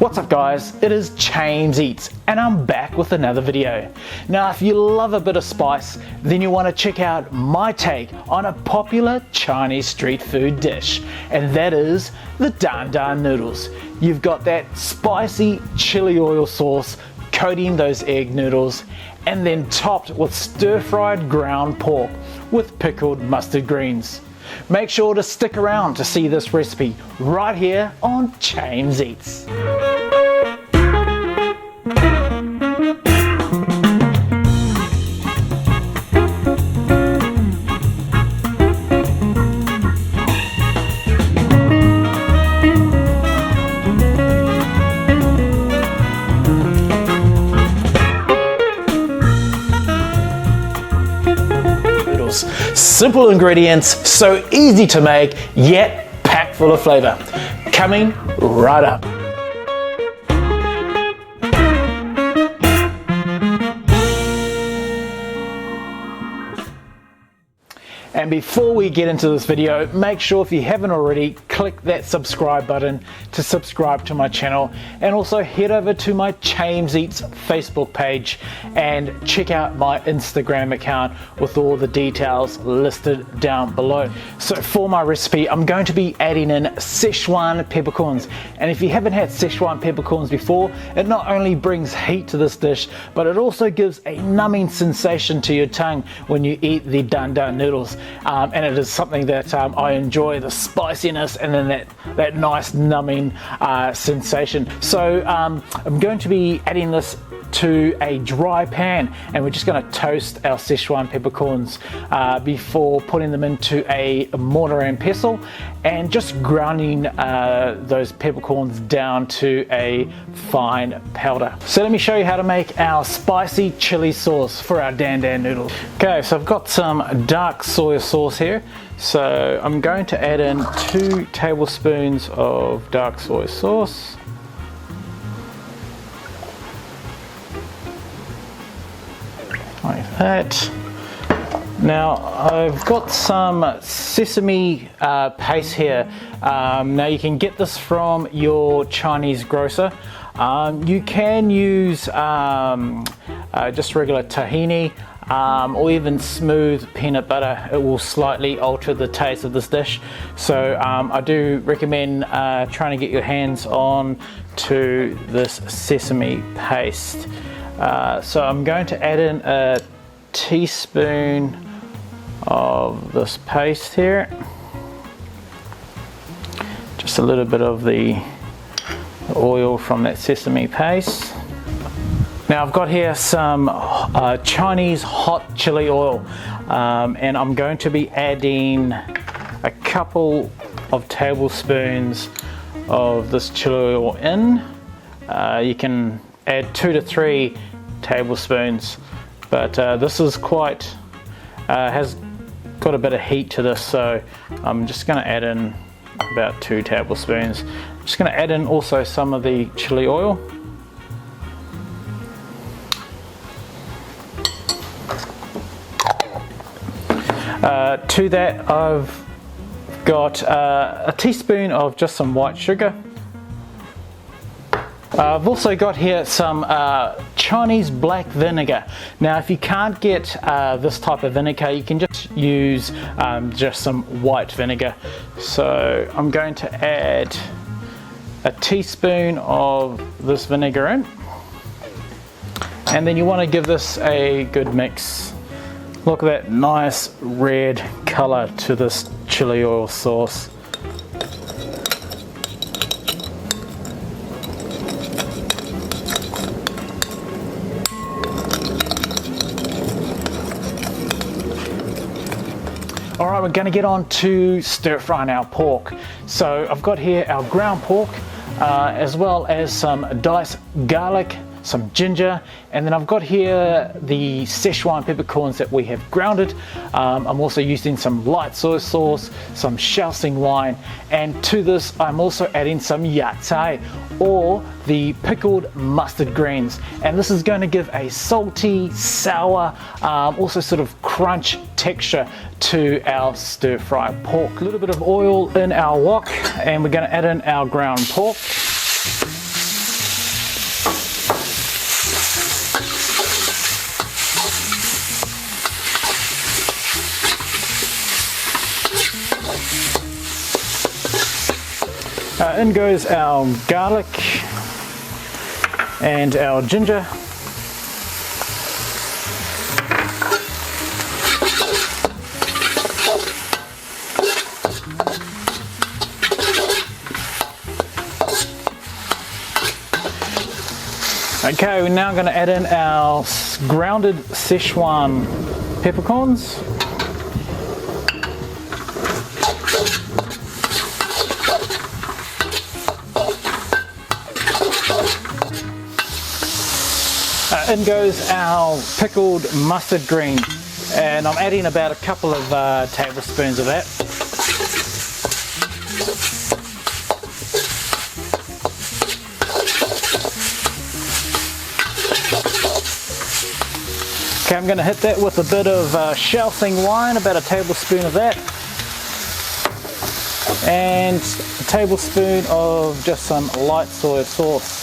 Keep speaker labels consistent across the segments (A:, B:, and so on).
A: What's up guys, it is Chames Eats and I'm back with another video. Now if you love a bit of spice, then you want to check out my take on a popular Chinese street food dish, and that is the Dan Dan Noodles. You've got that spicy chili oil sauce coating those egg noodles and then topped with stir-fried ground pork with pickled mustard greens. Make sure to stick around to see this recipe right here on Chames Eats. Simple ingredients, so easy to make, yet packed full of flavor. Coming right up. And before we get into this video, make sure if you haven't already, click that subscribe button to subscribe to my channel, and also head over to my Chames Eats Facebook page and check out my Instagram account with all the details listed down below. So for my recipe, I'm going to be adding in Sichuan peppercorns, and if you haven't had Sichuan peppercorns before, it not only brings heat to this dish, but it also gives a numbing sensation to your tongue when you eat the Dan Dan noodles. And it is something that I enjoy, the spiciness and then that nice numbing sensation. So I'm going to be adding this to a dry pan, and we're just going to toast our Sichuan peppercorns before putting them into a mortar and pestle and just grinding those peppercorns down to a fine powder. So let me show you how to make our spicy chili sauce for our Dan Dan noodles. Okay, so I've got some dark soy sauce here. So I'm going to add in 2 tablespoons of dark soy sauce. Like that. Now I've got some sesame paste here. Now you can get this from your Chinese grocer. You can use just regular tahini or even smooth peanut butter. It will slightly alter the taste of this dish. So I do recommend trying to get your hands on to this sesame paste. So I'm going to add in a teaspoon of this paste here. Just a little bit of the oil from that sesame paste. Now I've got here some Chinese hot chili oil, and I'm going to be adding a couple of tablespoons of this chili oil in. You can add 2 to 3 tablespoons, but this is quite has got a bit of heat to this, so I'm just going to add in about 2 tablespoons. I'm just going to add in also some of the chili oil. To that I've got a teaspoon of just some white sugar. I've also got here some Chinese black vinegar. Now if you can't get this type of vinegar, you can just use just some white vinegar. So I'm going to add a teaspoon of this vinegar in, and then you want to give this a good mix. Look at that nice red color to this chili oil sauce. Alright, we're going to get on to stir frying our pork. So I've got here our ground pork, as well as some diced garlic, some ginger, and then I've got here the Sichuan peppercorns that we have grounded. I'm also using some light soy sauce, some Shoaxing wine, and to this I'm also adding some yacai, or the pickled mustard greens, and this is going to give a salty, sour, also sort of crunch texture to our stir fry pork. A little bit of oil in our wok, and we're going to add in our ground pork. In goes our garlic and our ginger. Okay, we're now going to add in our grounded Sichuan peppercorns. In goes our pickled mustard green, and I'm adding about a couple of tablespoons of that. Okay, I'm going to hit that with a bit of Shoaxing wine, about a tablespoon of that, and a tablespoon of just some light soy sauce.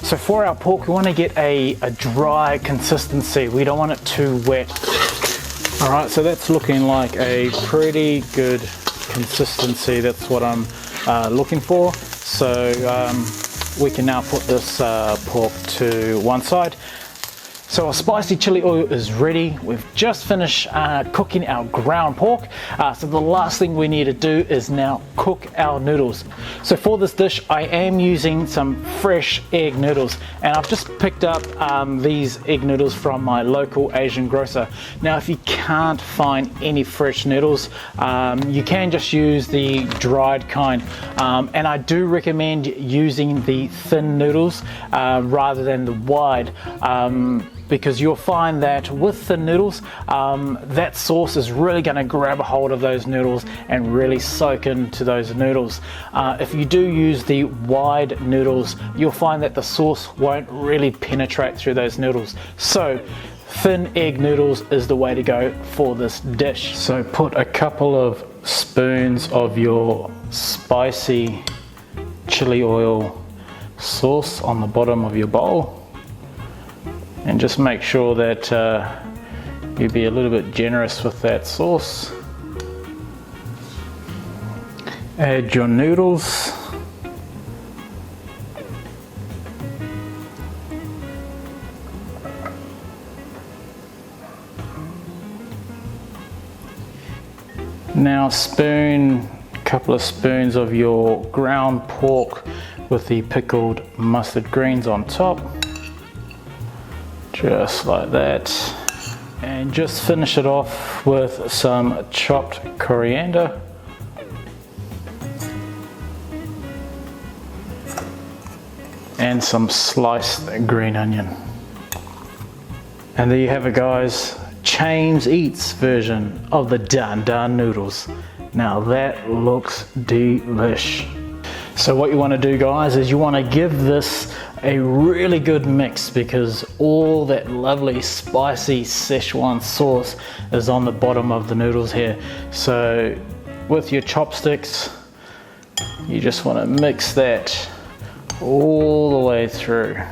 A: So for our pork, we want to get a dry consistency. We don't want it too wet. All right, so that's looking like a pretty good consistency. That's what I'm looking for. So we can now put this pork to one side. So our spicy chili oil is ready. We've just finished cooking our ground pork. So the last thing we need to do is now cook our noodles. So for this dish, I am using some fresh egg noodles, and I've just picked up these egg noodles from my local Asian grocer. Now, if you can't find any fresh noodles, you can just use the dried kind. And I do recommend using the thin noodles rather than the wide. Because you'll find that with the noodles, that sauce is really going to grab a hold of those noodles and really soak into those noodles. If you do use the wide noodles, you'll find that the sauce won't really penetrate through those noodles. So thin egg noodles is the way to go for this dish. So put a couple of spoons of your spicy chili oil sauce on the bottom of your bowl. And just make sure that you be a little bit generous with that sauce. Add your noodles. Now a couple of spoons of your ground pork with the pickled mustard greens on top. Just like that, and just finish it off with some chopped coriander, and some sliced green onion. And there you have it, guys. Chames Eats version of the Dan Dan Noodles. Now that looks delish. So what you want to do, guys, is you want to give this a really good mix, because all that lovely spicy Sichuan sauce is on the bottom of the noodles here. So with your chopsticks, you just want to mix that all the way through.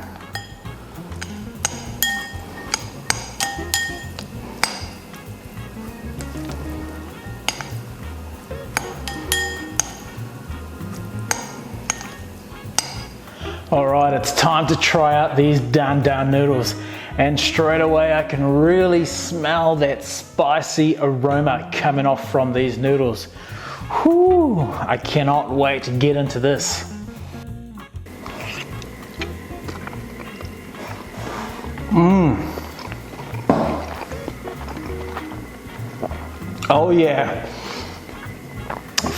A: Alright, it's time to try out these Dan Dan noodles, and straight away I can really smell that spicy aroma coming off from these noodles. Whew, I cannot wait to get into this. Oh yeah,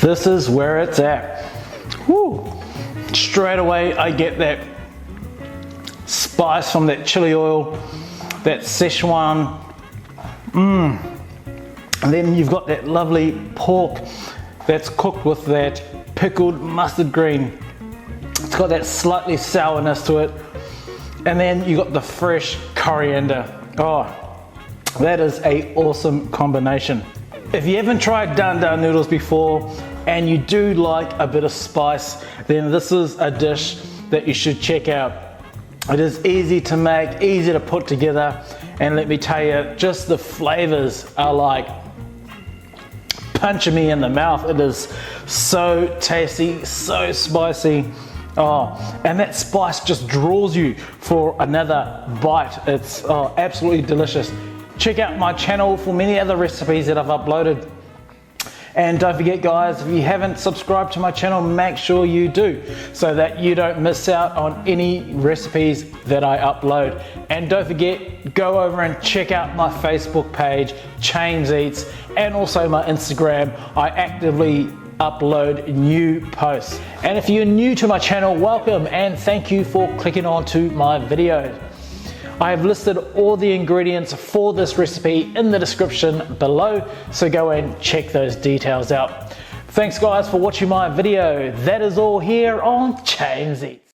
A: this is where it's at. Whew. Straight away I get that spice from that chili oil, that Sichuan, and then you've got that lovely pork that's cooked with that pickled mustard green. It's got that slightly sourness to it, and then you got the fresh coriander. Oh, that is an awesome combination. If you haven't tried Dan Dan noodles before and you do like a bit of spice, then this is a dish that you should check out. It is easy to make, easy to put together, And let me tell you, just the flavors are like punching me in the mouth. It is so tasty, so spicy. Oh, and that spice just draws you for another bite. It's absolutely delicious. Check out my channel for many other recipes that I've uploaded. And don't forget guys, if you haven't subscribed to my channel, make sure you do so that you don't miss out on any recipes that I upload. And don't forget, go over and check out my Facebook page, Chames Eats, and also my Instagram. I actively upload new posts. And if you're new to my channel, welcome and thank you for clicking on to my videos. I have listed all the ingredients for this recipe in the description below, so go and check those details out. Thanks guys for watching my video. That is all here on Chames Eats.